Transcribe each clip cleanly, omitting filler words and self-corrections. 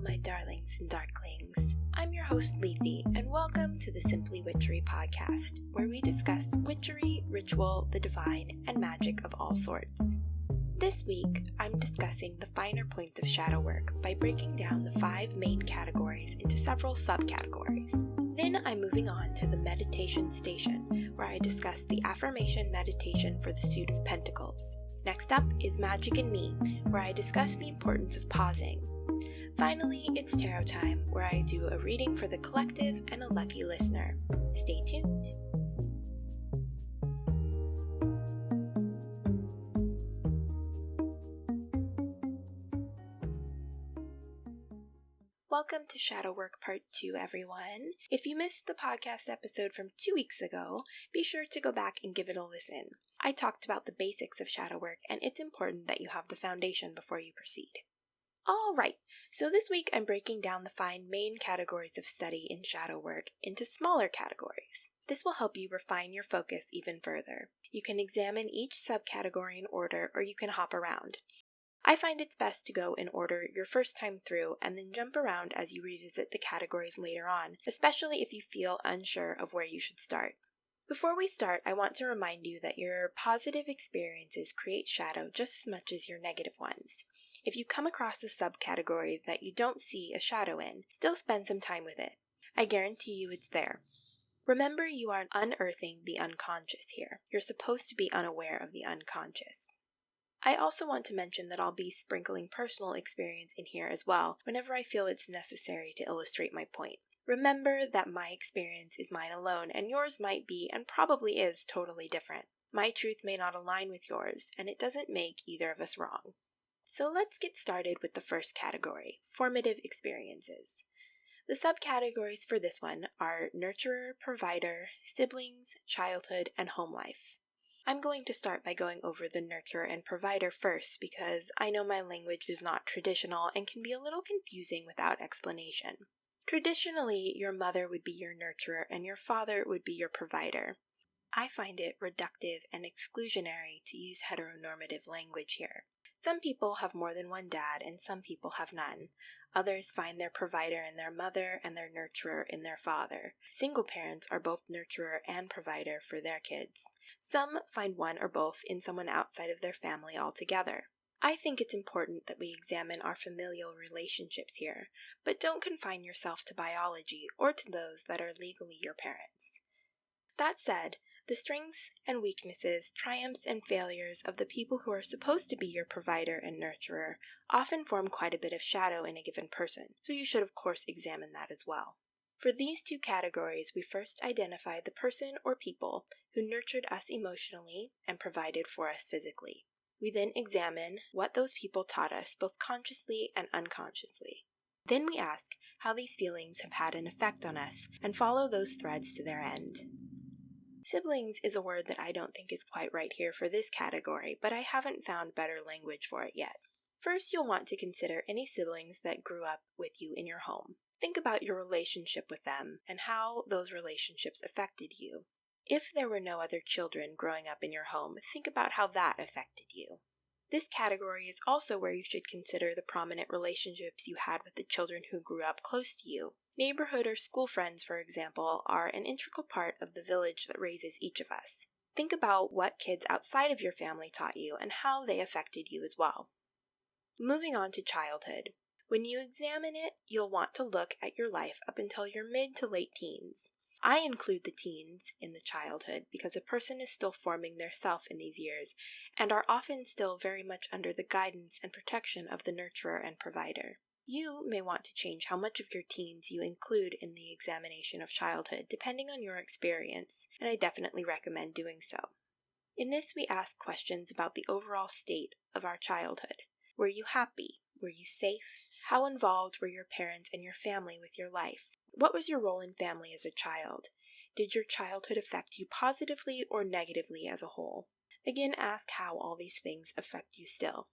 my darlings and darklings. I'm your host, Lethe, and welcome to the Simply Witchery podcast, where we discuss witchery, ritual, the divine, and magic of all sorts. This week, I'm discussing the finer points of shadow work by breaking down the 5 main categories into several subcategories. Then I'm moving on to the meditation station, where I discuss the Affirmation Meditation for the suit of Pentacles. Next up is Magic and Me, where I discuss the importance of pausing. Finally, it's tarot time, where I do a reading for the collective and a lucky listener. Stay tuned. Welcome to Shadow Work Part 2, everyone. If you missed the podcast episode from 2 weeks ago, be sure to go back and give it a listen. I talked about the basics of shadow work, and it's important that you have the foundation before you proceed. Alright, so this week I'm breaking down the 5 main categories of study in shadow work into smaller categories. This will help you refine your focus even further. You can examine each subcategory in order, or you can hop around. I find it's best to go in order your first time through and then jump around as you revisit the categories later on, especially if you feel unsure of where you should start. Before we start, I want to remind you that your positive experiences create shadow just as much as your negative ones. If you come across a subcategory that you don't see a shadow in, still spend some time with it. I guarantee you it's there. Remember, you are unearthing the unconscious here. You're supposed to be unaware of the unconscious. I also want to mention that I'll be sprinkling personal experience in here as well whenever I feel it's necessary to illustrate my point. Remember that my experience is mine alone, and yours might be and probably is totally different. My truth may not align with yours, and it doesn't make either of us wrong. So let's get started with the first category, formative experiences. The subcategories for this one are nurturer, provider, siblings, childhood, and home life. I'm going to start by going over the nurturer and provider first because I know my language is not traditional and can be a little confusing without explanation. Traditionally, your mother would be your nurturer and your father would be your provider. I find it reductive and exclusionary to use heteronormative language here. Some people have more than one dad and some people have none. Others find their provider in their mother and their nurturer in their father. Single parents are both nurturer and provider for their kids. Some find one or both in someone outside of their family altogether. I think it's important that we examine our familial relationships here, but don't confine yourself to biology or to those that are legally your parents. That said, the strengths and weaknesses, triumphs and failures of the people who are supposed to be your provider and nurturer often form quite a bit of shadow in a given person, so you should of course examine that as well. For these 2 categories, we first identify the person or people who nurtured us emotionally and provided for us physically. We then examine what those people taught us both consciously and unconsciously. Then we ask how these feelings have had an effect on us and follow those threads to their end. Siblings is a word that I don't think is quite right here for this category, but I haven't found better language for it yet. First, you'll want to consider any siblings that grew up with you in your home. Think about your relationship with them and how those relationships affected you. If there were no other children growing up in your home, think about how that affected you. This category is also where you should consider the prominent relationships you had with the children who grew up close to you. Neighborhood or school friends, for example, are an integral part of the village that raises each of us. Think about what kids outside of your family taught you and how they affected you as well. Moving on to childhood. When you examine it, you'll want to look at your life up until your mid to late teens. I include the teens in the childhood because a person is still forming their self in these years and are often still very much under the guidance and protection of the nurturer and provider. You may want to change how much of your teens you include in the examination of childhood depending on your experience, and I definitely recommend doing so. In this, we ask questions about the overall state of our childhood. Were you happy? Were you safe? How involved were your parents and your family with your life? What was your role in family as a child? Did your childhood affect you positively or negatively as a whole? Again, ask how all these things affect you still.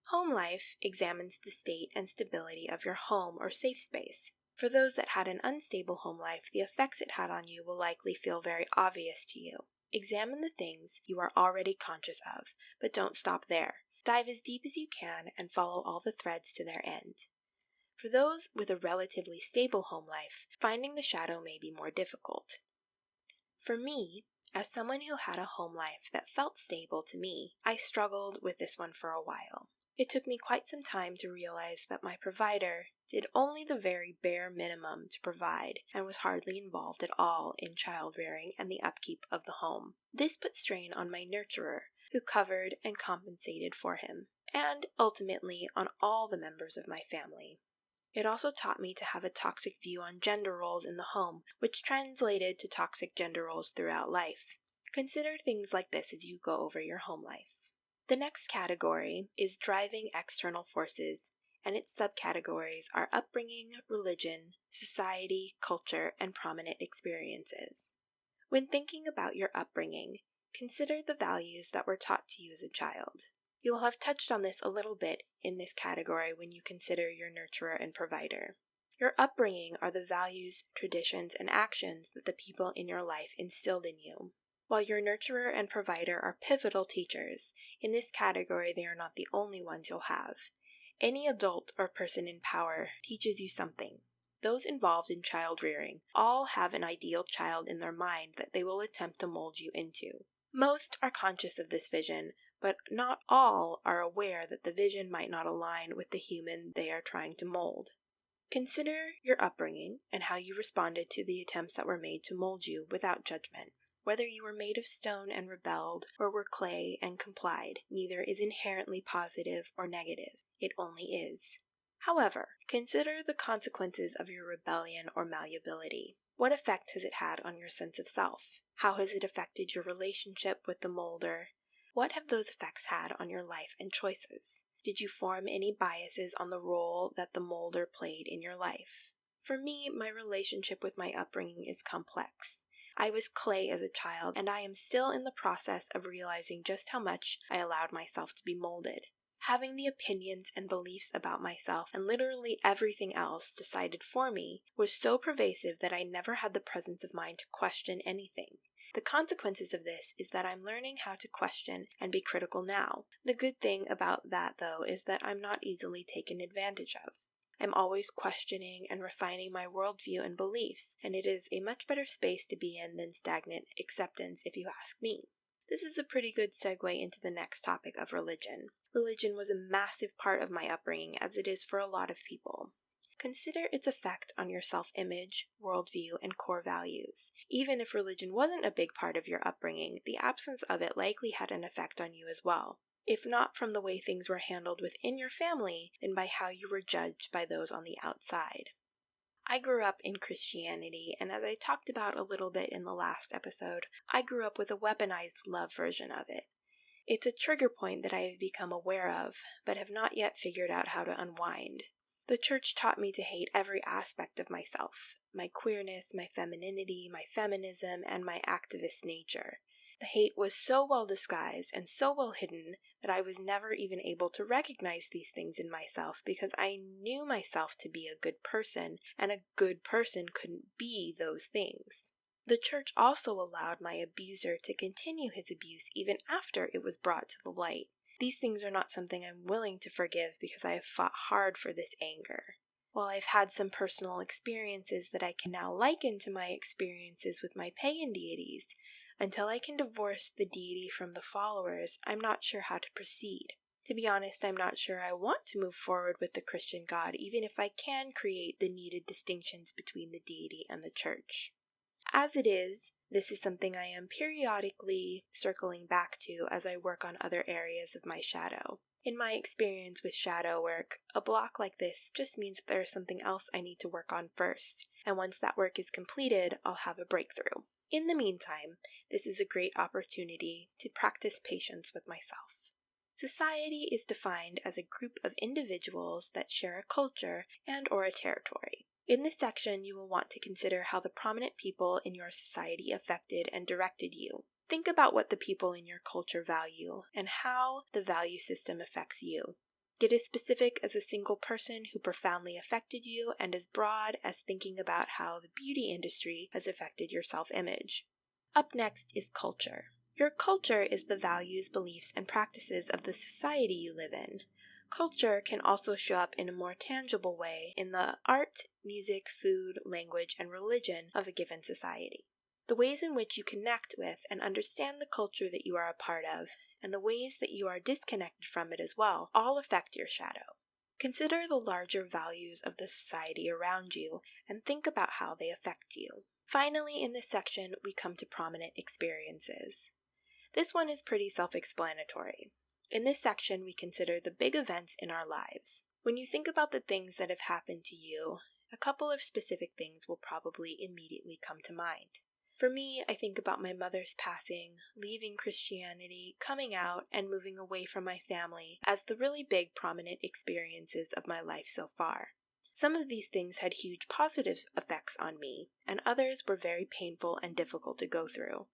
Home life examines the state and stability of your home or safe space. For those that had an unstable home life, the effects it had on you will likely feel very obvious to you. Examine the things you are already conscious of, but don't stop there. Dive as deep as you can and follow all the threads to their end. For those with a relatively stable home life, finding the shadow may be more difficult. For me, as someone who had a home life that felt stable to me, I struggled with this one for a while. It took me quite some time to realize that my provider did only the very bare minimum to provide and was hardly involved at all in child rearing and the upkeep of the home. This put strain on my nurturer, who covered and compensated for him, and ultimately on all the members of my family. It also taught me to have a toxic view on gender roles in the home, which translated to toxic gender roles throughout life. Consider things like this as you go over your home life. The next category is driving external forces, and its subcategories are upbringing, religion, society, culture, and prominent experiences. When thinking about your upbringing, consider the values that were taught to you as a child. You will have touched on this a little bit in this category when you consider your nurturer and provider. Your upbringing are the values, traditions, and actions that the people in your life instilled in you. While your nurturer and provider are pivotal teachers, in this category they are not the only ones you'll have. Any adult or person in power teaches you something. Those involved in child rearing all have an ideal child in their mind that they will attempt to mold you into. Most are conscious of this vision, but not all are aware that the vision might not align with the human they are trying to mold. Consider your upbringing and how you responded to the attempts that were made to mold you without judgment. Whether you were made of stone and rebelled, or were clay and complied, neither is inherently positive or negative. It only is. However, consider the consequences of your rebellion or malleability. What effect has it had on your sense of self? How has it affected your relationship with the molder? What have those effects had on your life and choices? Did you form any biases on the role that the molder played in your life? For me, my relationship with my upbringing is complex. I was clay as a child, and I am still in the process of realizing just how much I allowed myself to be molded. Having the opinions and beliefs about myself and literally everything else decided for me was so pervasive that I never had the presence of mind to question anything. The consequences of this is that I'm learning how to question and be critical now. The good thing about that, though, is that I'm not easily taken advantage of. I'm always questioning and refining my worldview and beliefs, and it is a much better space to be in than stagnant acceptance, if you ask me. This is a pretty good segue into the next topic of religion. Religion was a massive part of my upbringing, as it is for a lot of people. Consider its effect on your self-image, worldview, and core values. Even if religion wasn't a big part of your upbringing, the absence of it likely had an effect on you as well. If not from the way things were handled within your family, then by how you were judged by those on the outside. I grew up in Christianity, and as I talked about a little bit in the last episode, I grew up with a weaponized love version of it. It's a trigger point that I have become aware of, but have not yet figured out how to unwind. The church taught me to hate every aspect of myself, my queerness, my femininity, my feminism, and my activist nature. The hate was so well disguised and so well hidden that I was never even able to recognize these things in myself because I knew myself to be a good person, and a good person couldn't be those things. The church also allowed my abuser to continue his abuse even after it was brought to the light. These things are not something I'm willing to forgive because I have fought hard for this anger. While I've had some personal experiences that I can now liken to my experiences with my pagan deities, until I can divorce the deity from the followers, I'm not sure how to proceed. To be honest, I'm not sure I want to move forward with the Christian God, even if I can create the needed distinctions between the deity and the church. As it is, this is something I am periodically circling back to as I work on other areas of my shadow. In my experience with shadow work, a block like this just means that there is something else I need to work on first, and once that work is completed, I'll have a breakthrough. In the meantime, this is a great opportunity to practice patience with myself. Society is defined as a group of individuals that share a culture and/or a territory. In this section, you will want to consider how the prominent people in your society affected and directed you. Think about what the people in your culture value and how the value system affects you. Get as specific as a single person who profoundly affected you, and as broad as thinking about how the beauty industry has affected your self-image. Up next is culture. Your culture is the values, beliefs, and practices of the society you live in. Culture can also show up in a more tangible way in the art, music, food, language, and religion of a given society. The ways in which you connect with and understand the culture that you are a part of, and the ways that you are disconnected from it as well, all affect your shadow. Consider the larger values of the society around you and think about how they affect you. Finally, in this section, we come to prominent experiences. This one is pretty self-explanatory. In this section, we consider the big events in our lives. When you think about the things that have happened to you, a couple of specific things will probably immediately come to mind. For me, I think about my mother's passing, leaving Christianity, coming out, and moving away from my family as the really big prominent experiences of my life so far. Some of these things had huge positive effects on me, and others were very painful and difficult to go through.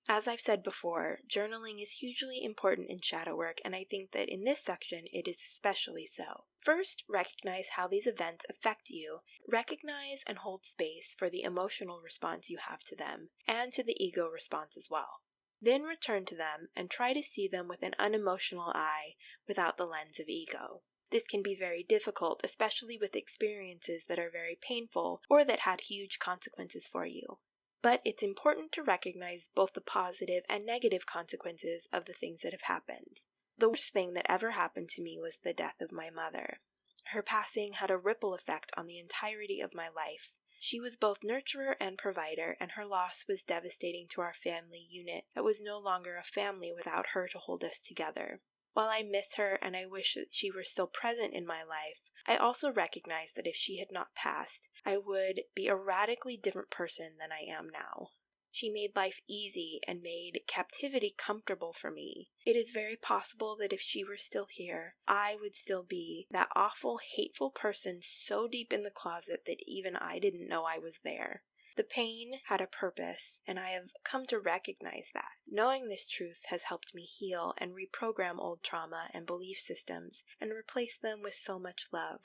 As I've said before, journaling is hugely important in shadow work, and I think that in this section it is especially so. First, recognize how these events affect you. Recognize and hold space for the emotional response you have to them, and to the ego response as well. Then return to them and try to see them with an unemotional eye without the lens of ego. This can be very difficult, especially with experiences that are very painful or that had huge consequences for you. But it's important to recognize both the positive and negative consequences of the things that have happened. The worst thing that ever happened to me was the death of my mother. Her passing had a ripple effect on the entirety of my life. She was both nurturer and provider, and her loss was devastating to our family unit that was no longer a family without her to hold us together. While I miss her and I wish that she were still present in my life, I also recognize that if she had not passed, I would be a radically different person than I am now. She made life easy and made captivity comfortable for me. It is very possible that if she were still here, I would still be that awful, hateful person so deep in the closet that even I didn't know I was there. The pain had a purpose, and I have come to recognize that. Knowing this truth has helped me heal and reprogram old trauma and belief systems and replace them with so much love.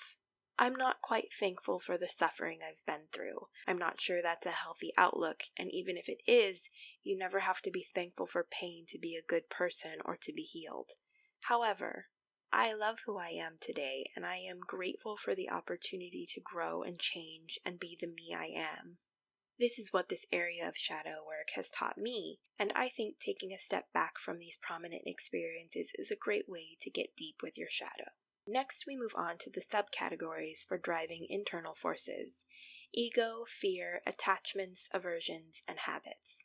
I'm not quite thankful for the suffering I've been through. I'm not sure that's a healthy outlook, and even if it is, you never have to be thankful for pain to be a good person or to be healed. However, I love who I am today, and I am grateful for the opportunity to grow and change and be the me I am. This is what this area of shadow work has taught me, and I think taking a step back from these prominent experiences is a great way to get deep with your shadow. Next, we move on to the subcategories for driving internal forces: ego, fear, attachments, aversions, and habits.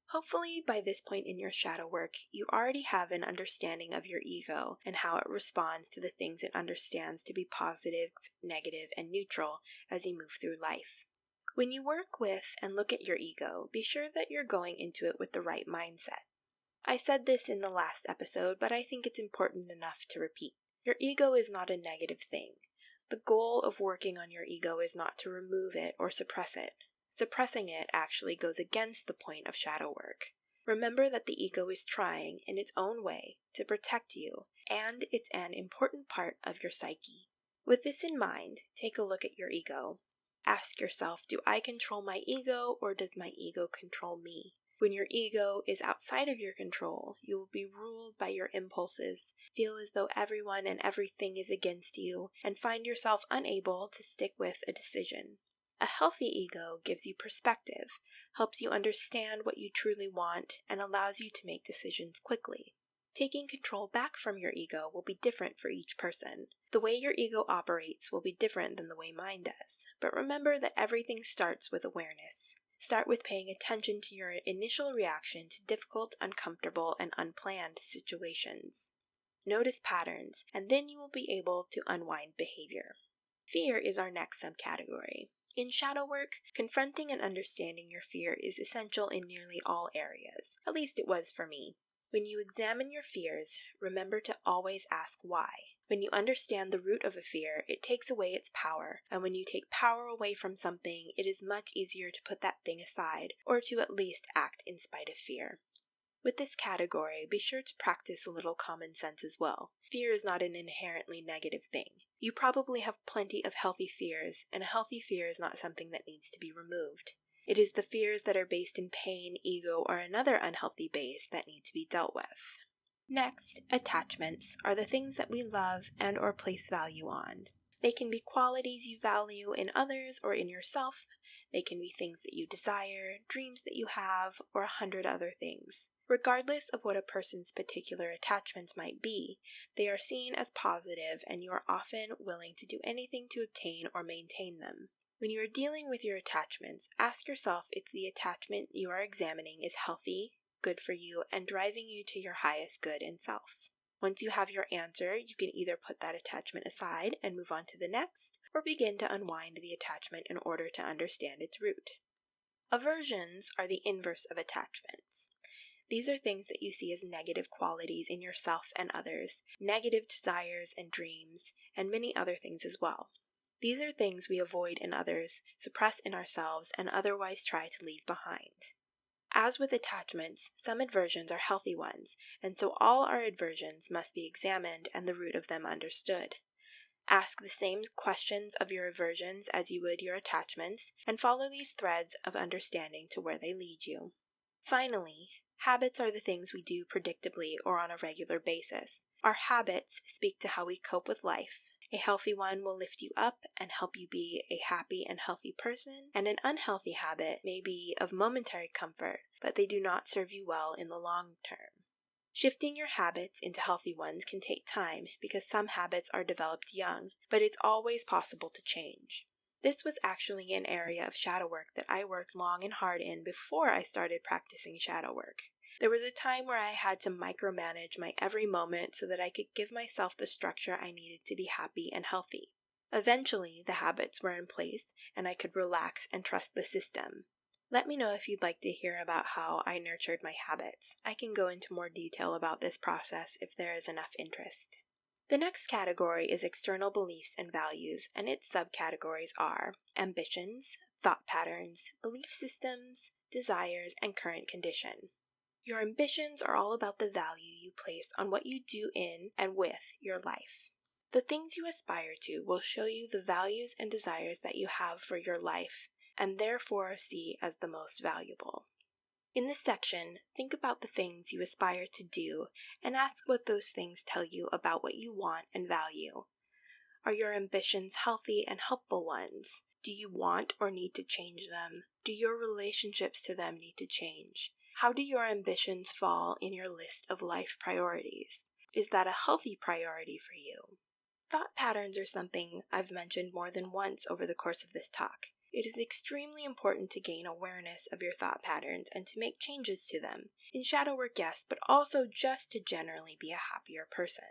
Hopefully, by this point in your shadow work, you already have an understanding of your ego and how it responds to the things it understands to be positive, negative, and neutral as you move through life. When you work with and look at your ego, be sure that you're going into it with the right mindset. I said this in the last episode, but I think it's important enough to repeat. Your ego is not a negative thing. The goal of working on your ego is not to remove it or suppress it. Suppressing it actually goes against the point of shadow work. Remember that the ego is trying, in its own way, to protect you, and it's an important part of your psyche. With this in mind, take a look at your ego. Ask yourself, do I control my ego or does my ego control me? When your ego is outside of your control, you will be ruled by your impulses, feel as though everyone and everything is against you, and find yourself unable to stick with a decision. A healthy ego gives you perspective, helps you understand what you truly want, and allows you to make decisions quickly. Taking control back from your ego will be different for each person. The way your ego operates will be different than the way mine does, but remember that everything starts with awareness. Start with paying attention to your initial reaction to difficult, uncomfortable, and unplanned situations. Notice patterns, and then you will be able to unwind behavior. Fear is our next subcategory. In shadow work, confronting and understanding your fear is essential in nearly all areas. At least it was for me. When you examine your fears, remember to always ask why. When you understand the root of a fear, it takes away its power, and when you take power away from something, it is much easier to put that thing aside, or to at least act in spite of fear. With this category, be sure to practice a little common sense as well. Fear is not an inherently negative thing. You probably have plenty of healthy fears, and a healthy fear is not something that needs to be removed. It is the fears that are based in pain, ego, or another unhealthy base that need to be dealt with. Next, attachments are the things that we love and or place value on. They can be qualities you value in others or in yourself. They can be things that you desire, dreams that you have, or 100 other things. Regardless of what a person's particular attachments might be, they are seen as positive and you are often willing to do anything to obtain or maintain them. When you are dealing with your attachments, ask yourself if the attachment you are examining is healthy, good for you, and driving you to your highest good in self. Once you have your answer, you can either put that attachment aside and move on to the next, or begin to unwind the attachment in order to understand its root. Aversions are the inverse of attachments. These are things that you see as negative qualities in yourself and others, negative desires and dreams, and many other things as well. These are things we avoid in others, suppress in ourselves, and otherwise try to leave behind. As with attachments, some aversions are healthy ones, and so all our aversions must be examined and the root of them understood. Ask the same questions of your aversions as you would your attachments, and follow these threads of understanding to where they lead you. Finally, habits are the things we do predictably or on a regular basis. Our habits speak to how we cope with life. A healthy one will lift you up and help you be a happy and healthy person, and an unhealthy habit may be of momentary comfort, but they do not serve you well in the long term. Shifting your habits into healthy ones can take time because some habits are developed young, but it's always possible to change. This was actually an area of shadow work that I worked long and hard in before I started practicing shadow work. There was a time where I had to micromanage my every moment so that I could give myself the structure I needed to be happy and healthy. Eventually, the habits were in place and I could relax and trust the system. Let me know if you'd like to hear about how I nurtured my habits. I can go into more detail about this process if there is enough interest. The next category is external beliefs and values, and its subcategories are ambitions, thought patterns, belief systems, desires, and current condition. Your ambitions are all about the value you place on what you do in and with your life. The things you aspire to will show you the values and desires that you have for your life, and therefore see as the most valuable. In this section, think about the things you aspire to do and ask what those things tell you about what you want and value. Are your ambitions healthy and helpful ones? Do you want or need to change them? Do your relationships to them need to change? How do your ambitions fall in your list of life priorities? Is that a healthy priority for you? Thought patterns are something I've mentioned more than once over the course of this talk. It is extremely important to gain awareness of your thought patterns and to make changes to them. In shadow work, yes, but also just to generally be a happier person.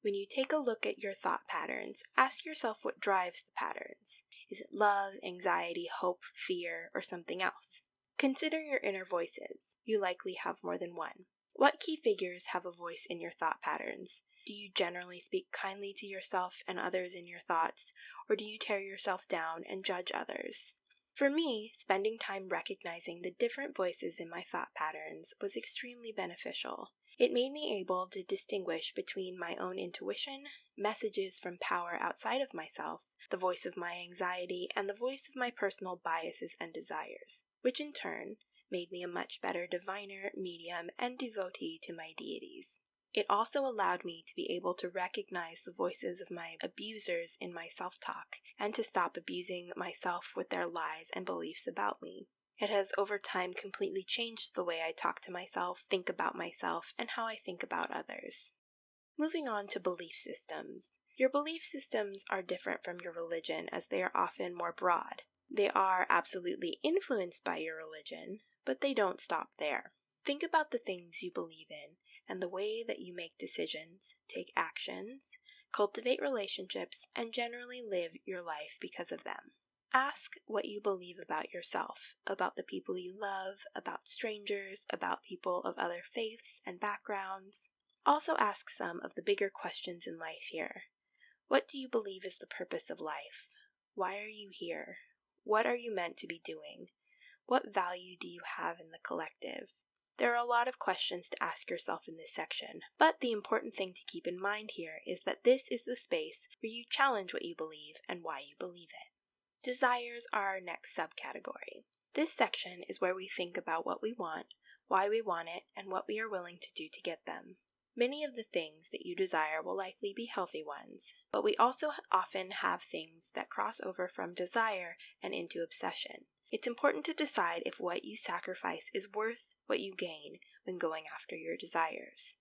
When you take a look at your thought patterns, ask yourself what drives the patterns. Is it love, anxiety, hope, fear, or something else? Consider your inner voices. You likely have more than one. What key figures have a voice in your thought patterns? Do you generally speak kindly to yourself and others in your thoughts, or do you tear yourself down and judge others? For me, spending time recognizing the different voices in my thought patterns was extremely beneficial. It made me able to distinguish between my own intuition, messages from power outside of myself, the voice of my anxiety, and the voice of my personal biases and desires, which in turn made me a much better diviner, medium, and devotee to my deities. It also allowed me to be able to recognize the voices of my abusers in my self-talk and to stop abusing myself with their lies and beliefs about me. It has over time completely changed the way I talk to myself, think about myself, and how I think about others. Moving on to belief systems. Your belief systems are different from your religion as they are often more broad. They are absolutely influenced by your religion, but they don't stop there. Think about the things you believe in and the way that you make decisions, take actions, cultivate relationships, and generally live your life because of them. Ask what you believe about yourself, about the people you love, about strangers, about people of other faiths and backgrounds. Also ask some of the bigger questions in life here. What do you believe is the purpose of life? Why are you here? What are you meant to be doing? What value do you have in the collective? There are a lot of questions to ask yourself in this section, but the important thing to keep in mind here is that this is the space where you challenge what you believe and why you believe it. Desires are our next subcategory. This section is where we think about what we want, why we want it, and what we are willing to do to get them. Many of the things that you desire will likely be healthy ones, but we also often have things that cross over from desire and into obsession. It's important to decide if what you sacrifice is worth what you gain when going after your desires.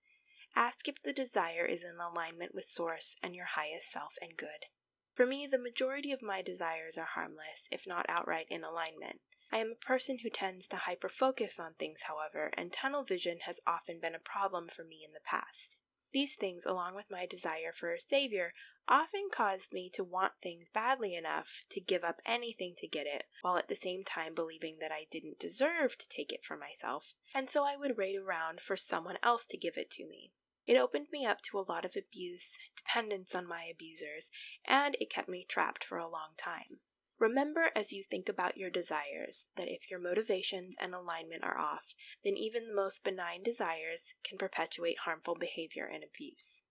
Ask if the desire is in alignment with Source and your highest self and good. For me, the majority of my desires are harmless, if not outright in alignment. I am a person who tends to hyper-focus on things, however, and tunnel vision has often been a problem for me in the past. These things, along with my desire for a savior, often caused me to want things badly enough to give up anything to get it, while at the same time believing that I didn't deserve to take it for myself, and so I would wait around for someone else to give it to me. It opened me up to a lot of abuse, dependence on my abusers, and it kept me trapped for a long time. Remember as you think about your desires that if your motivations and alignment are off, then even the most benign desires can perpetuate harmful behavior and abuse.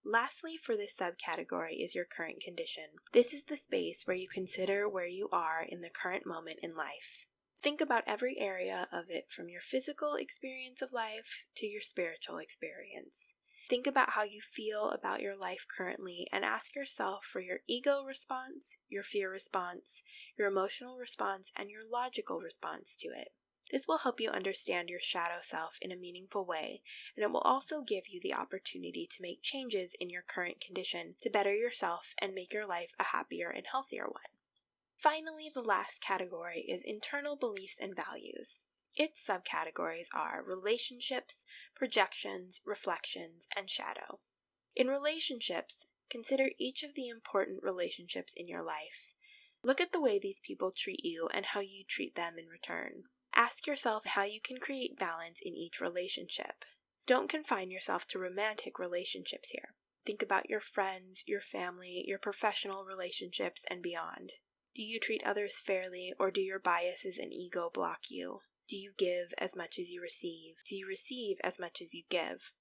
Lastly, for this subcategory is your current condition. This is the space where you consider where you are in the current moment in life. Think about every area of it, from your physical experience of life to your spiritual experience. Think about how you feel about your life currently and ask yourself for your ego response, your fear response, your emotional response, and your logical response to it. This will help you understand your shadow self in a meaningful way, and it will also give you the opportunity to make changes in your current condition to better yourself and make your life a happier and healthier one. Finally, the last category is internal beliefs and values. Its subcategories are relationships, projections, reflections, and shadow. In relationships, consider each of the important relationships in your life. Look at the way these people treat you and how you treat them in return. Ask yourself how you can create balance in each relationship. Don't confine yourself to romantic relationships here. Think about your friends, your family, your professional relationships, and beyond. Do you treat others fairly, or do your biases and ego block you? Do you give as much as you receive? Do you receive as much as you give?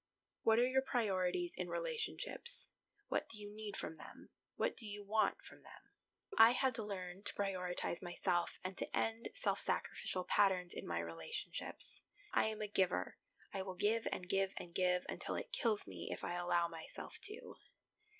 What are your priorities in relationships? What do you need from them? What do you want from them? I had to learn to prioritize myself and to end self-sacrificial patterns in my relationships. I am a giver. I will give and give and give until it kills me if I allow myself to.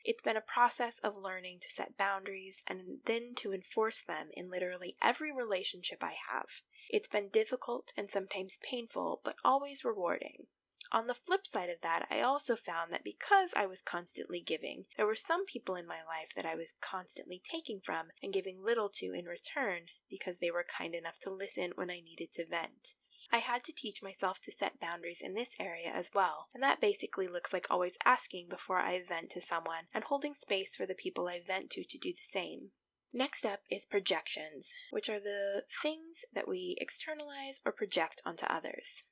It's been a process of learning to set boundaries and then to enforce them in literally every relationship I have. It's been difficult and sometimes painful, but always rewarding. On the flip side of that, I also found that because I was constantly giving, there were some people in my life that I was constantly taking from and giving little to in return because they were kind enough to listen when I needed to vent. I had to teach myself to set boundaries in this area as well, and that basically looks like always asking before I vent to someone and holding space for the people I vent to do the same. Next up is projections, which are the things that we externalize or project onto others.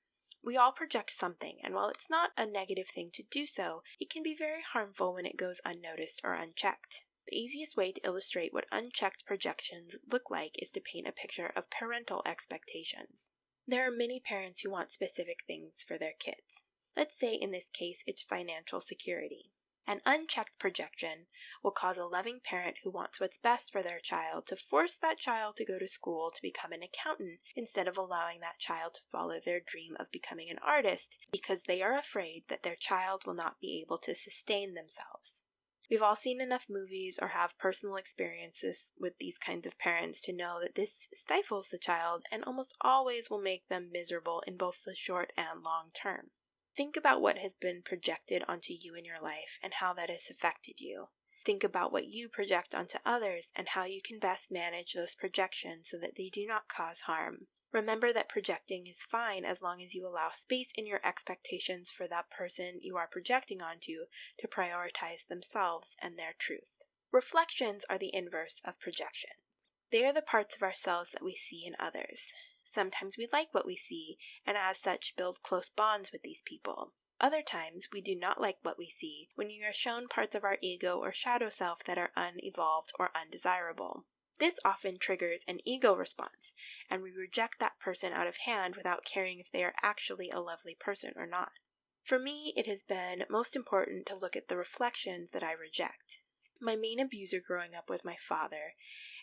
We all project something, and while it's not a negative thing to do so, it can be very harmful when it goes unnoticed or unchecked. The easiest way to illustrate what unchecked projections look like is to paint a picture of parental expectations. There are many parents who want specific things for their kids. Let's say in this case it's financial security. An unchecked projection will cause a loving parent who wants what's best for their child to force that child to go to school to become an accountant instead of allowing that child to follow their dream of becoming an artist because they are afraid that their child will not be able to sustain themselves. We've all seen enough movies or have personal experiences with these kinds of parents to know that this stifles the child and almost always will make them miserable in both the short and long term. Think about what has been projected onto you in your life and how that has affected you. Think about what you project onto others and how you can best manage those projections so that they do not cause harm. Remember that projecting is fine as long as you allow space in your expectations for that person you are projecting onto to prioritize themselves and their truth. Reflections are the inverse of projections. They are the parts of ourselves that we see in others. Sometimes we like what we see, and as such build close bonds with these people. Other times, we do not like what we see when we are shown parts of our ego or shadow self that are unevolved or undesirable. This often triggers an ego response, and we reject that person out of hand without caring if they are actually a lovely person or not. For me, it has been most important to look at the reflections that I reject. My main abuser growing up was my father,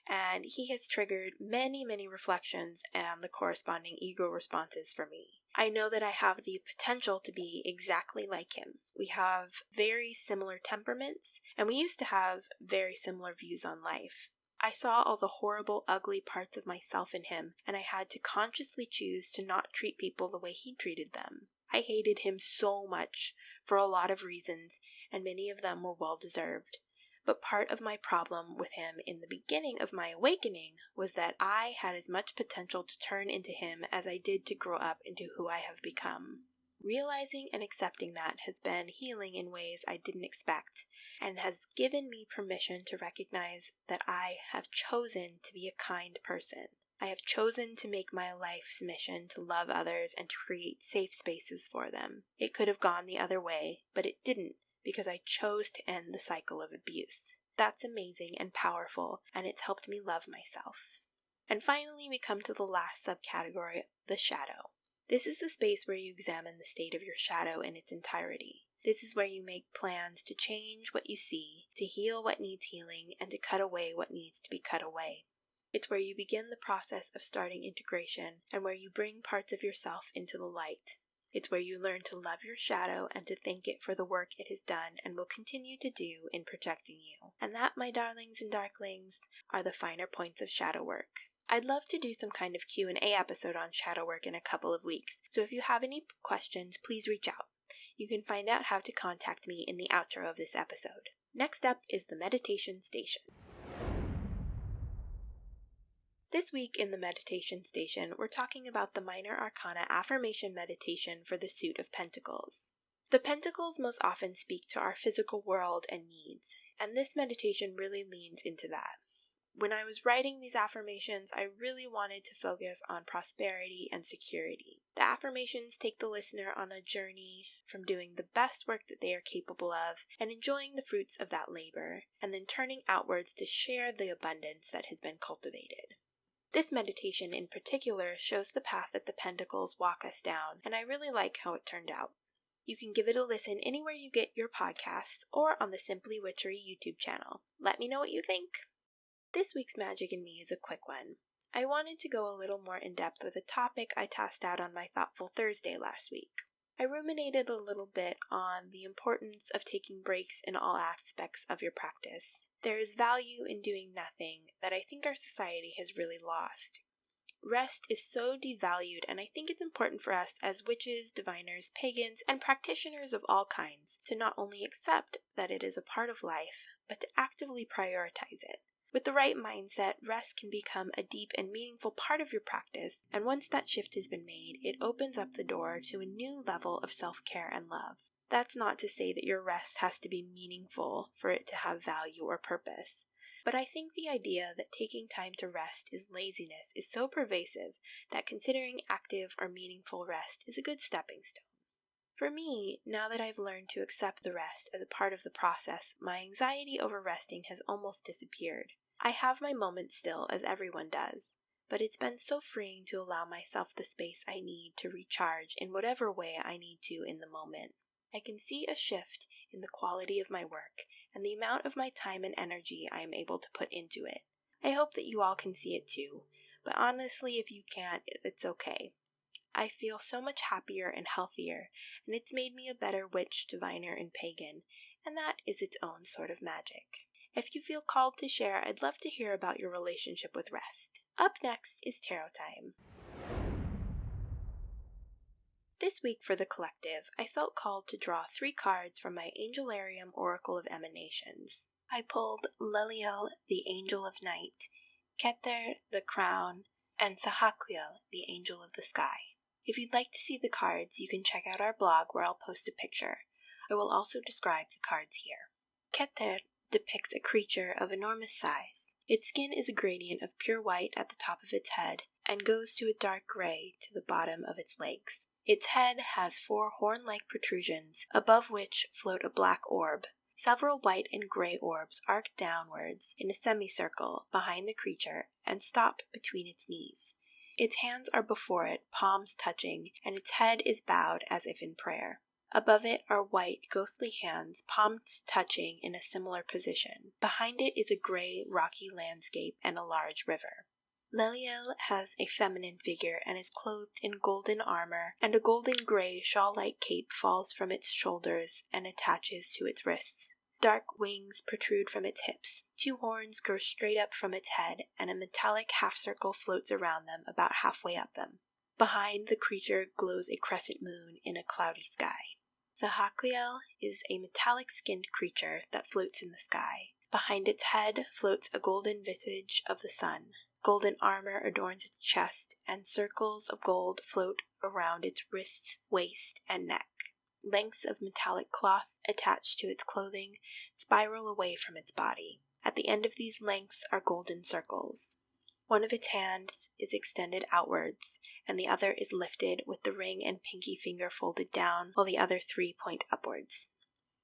and he has triggered many reflections and the corresponding ego responses for me. I know that I have the potential to be exactly like him. We have very similar temperaments, and we used to have very similar views on life. I saw all the horrible, ugly parts of myself in him, and I had to consciously choose to not treat people the way he treated them. I hated him so much for a lot of reasons, and many of them were well deserved. But part of my problem with him in the beginning of my awakening was that I had as much potential to turn into him as I did to grow up into who I have become. Realizing and accepting that has been healing in ways I didn't expect, and has given me permission to recognize that I have chosen to be a kind person. I have chosen to make my life's mission to love others and to create safe spaces for them. It could have gone the other way, but it didn't, because I chose to end the cycle of abuse. That's amazing and powerful, and it's helped me love myself. And finally, we come to the last subcategory, the shadow. This is the space where you examine the state of your shadow in its entirety. This is where you make plans to change what you see, to heal what needs healing, and to cut away what needs to be cut away. It's where you begin the process of starting integration, and where you bring parts of yourself into the light. It's where you learn to love your shadow and to thank it for the work it has done and will continue to do in protecting you. And that, my darlings and darklings, are the finer points of shadow work. I'd love to do some kind of Q&A episode on shadow work in a couple of weeks, so if you have any questions, please reach out. You can find out how to contact me in the outro of this episode. Next up is the meditation station. This week in the meditation station, we're talking about the Minor Arcana Affirmation Meditation for the suit of Pentacles. The Pentacles most often speak to our physical world and needs, and this meditation really leans into that. When I was writing these affirmations, I really wanted to focus on prosperity and security. The affirmations take the listener on a journey from doing the best work that they are capable of and enjoying the fruits of that labor, and then turning outwards to share the abundance that has been cultivated. This meditation in particular shows the path that the Pentacles walk us down, and I really like how it turned out. You can give it a listen anywhere you get your podcasts or on the Simply Witchery YouTube channel. Let me know what you think. This week's Magic in Me is a quick one. I wanted to go a little more in depth with a topic I tossed out on my Thoughtful Thursday last week. I ruminated a little bit on the importance of taking breaks in all aspects of your practice. There is value in doing nothing that I think our society has really lost. Rest is so devalued, and I think it's important for us as witches, diviners, pagans, and practitioners of all kinds to not only accept that it is a part of life, but to actively prioritize it. With the right mindset, rest can become a deep and meaningful part of your practice, and once that shift has been made, it opens up the door to a new level of self-care and love. That's not to say that your rest has to be meaningful for it to have value or purpose, but I think the idea that taking time to rest is laziness is so pervasive that considering active or meaningful rest is a good stepping stone. For me, now that I've learned to accept the rest as a part of the process, my anxiety over resting has almost disappeared. I have my moments still, as everyone does, but it's been so freeing to allow myself the space I need to recharge in whatever way I need to in the moment. I can see a shift in the quality of my work and the amount of my time and energy I am able to put into it. I hope that you all can see it too, but honestly, if you can't, it's okay. I feel so much happier and healthier, and it's made me a better witch, diviner, and pagan, and that is its own sort of magic. If you feel called to share, I'd love to hear about your relationship with rest. Up next is tarot time. This week for the collective, I felt called to draw 3 cards from my Angelarium Oracle of Emanations. I pulled Leliel, the Angel of Night, Keter, the Crown, and Sahaquiel, the Angel of the Sky. If you'd like to see the cards, you can check out our blog where I'll post a picture. I will also describe the cards here. Keter depicts a creature of enormous size. Its skin is a gradient of pure white at the top of its head and goes to a dark gray to the bottom of its legs. Its head has 4 horn-like protrusions, above which float a black orb. Several white and gray orbs arc downwards in a semicircle behind the creature and stop between its knees. Its hands are before it, palms touching, and its head is bowed as if in prayer. Above it are white, ghostly hands, palms touching in a similar position. Behind it is a gray, rocky landscape and a large river. Leliel has a feminine figure and is clothed in golden armor, and a golden gray shawl-like cape falls from its shoulders and attaches to its wrists. Dark wings protrude from its hips. 2 horns grow straight up from its head, and a metallic half-circle floats around them about halfway up them. Behind the creature glows a crescent moon in a cloudy sky. Zahaquiel is a metallic-skinned creature that floats in the sky. Behind its head floats a golden visage of the sun. Golden armor adorns its chest, and circles of gold float around its wrists, waist, and neck. Lengths of metallic cloth attached to its clothing spiral away from its body. At the end of these lengths are golden circles. One of its hands is extended outwards, and the other is lifted with the ring and pinky finger folded down, while the other 3 point upwards.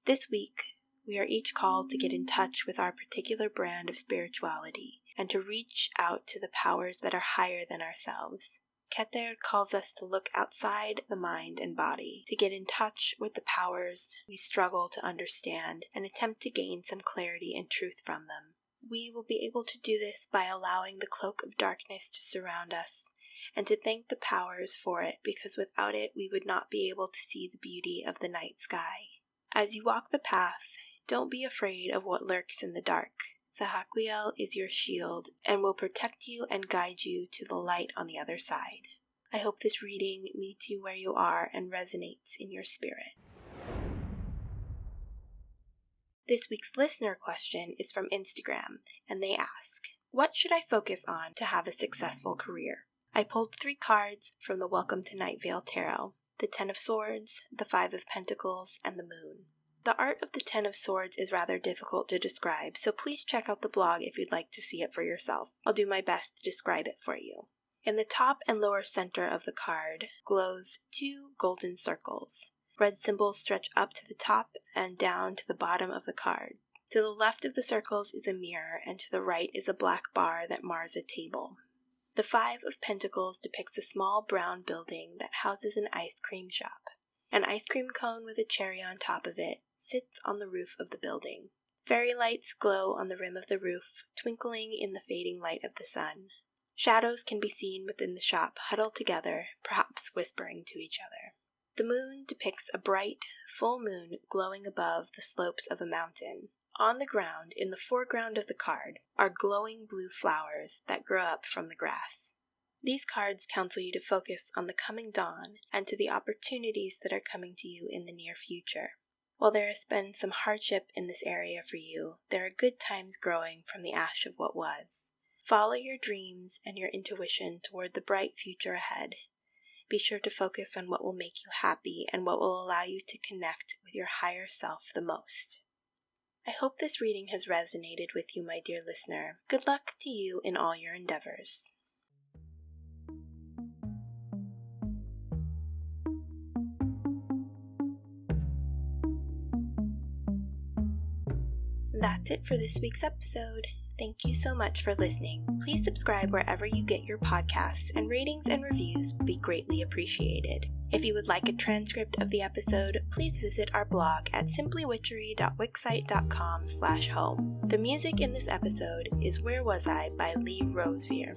This week, we are each called to get in touch with our particular brand of spirituality, and to reach out to the powers that are higher than ourselves. Keter calls us to look outside the mind and body, to get in touch with the powers we struggle to understand, and attempt to gain some clarity and truth from them. We will be able to do this by allowing the cloak of darkness to surround us, and to thank the powers for it, because without it we would not be able to see the beauty of the night sky. As you walk the path, don't be afraid of what lurks in the dark. Zahaquiel is your shield and will protect you and guide you to the light on the other side. I hope this reading meets you where you are and resonates in your spirit. This week's listener question is from Instagram, and they ask, what should I focus on to have a successful career? I pulled 3 cards from the Welcome to Night Vale Tarot, the 10 of Swords, the 5 of Pentacles, and the Moon. The art of the 10 of Swords is rather difficult to describe, so please check out the blog if you'd like to see it for yourself. I'll do my best to describe it for you. In the top and lower center of the card glows 2 golden circles. Red symbols stretch up to the top and down to the bottom of the card. To the left of the circles is a mirror, and to the right is a black bar that mars a table. The 5 of Pentacles depicts a small brown building that houses an ice cream shop. An ice cream cone with a cherry on top of it sits on the roof of the building. Fairy lights glow on the rim of the roof, twinkling in the fading light of the sun. Shadows can be seen within the shop, huddled together, perhaps whispering to each other. The moon depicts a bright, full moon glowing above the slopes of a mountain. On the ground, in the foreground of the card, are glowing blue flowers that grow up from the grass. These cards counsel you to focus on the coming dawn and to the opportunities that are coming to you in the near future. While there has been some hardship in this area for you, there are good times growing from the ash of what was. Follow your dreams and your intuition toward the bright future ahead. Be sure to focus on what will make you happy and what will allow you to connect with your higher self the most. I hope this reading has resonated with you, my dear listener. Good luck to you in all your endeavors. That's it for this week's episode. Thank you so much for listening. Please subscribe wherever you get your podcasts, and ratings and reviews would be greatly appreciated. If you would like a transcript of the episode, please visit our blog at simplywitchery.wixsite.com/home. The music in this episode is Where Was I by Lee Rosevere.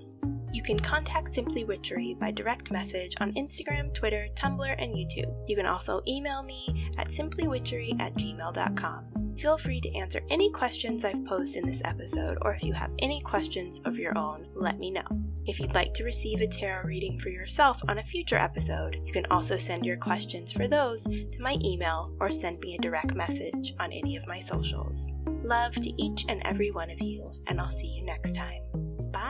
You can contact Simply Witchery by direct message on Instagram, Twitter, Tumblr, and YouTube. You can also email me at simplywitchery@gmail.com. Feel free to answer any questions I've posed in this episode, or if you have any questions of your own, let me know. If you'd like to receive a tarot reading for yourself on a future episode, you can also send your questions for those to my email or send me a direct message on any of my socials. Love to each and every one of you, and I'll see you next time. Bye.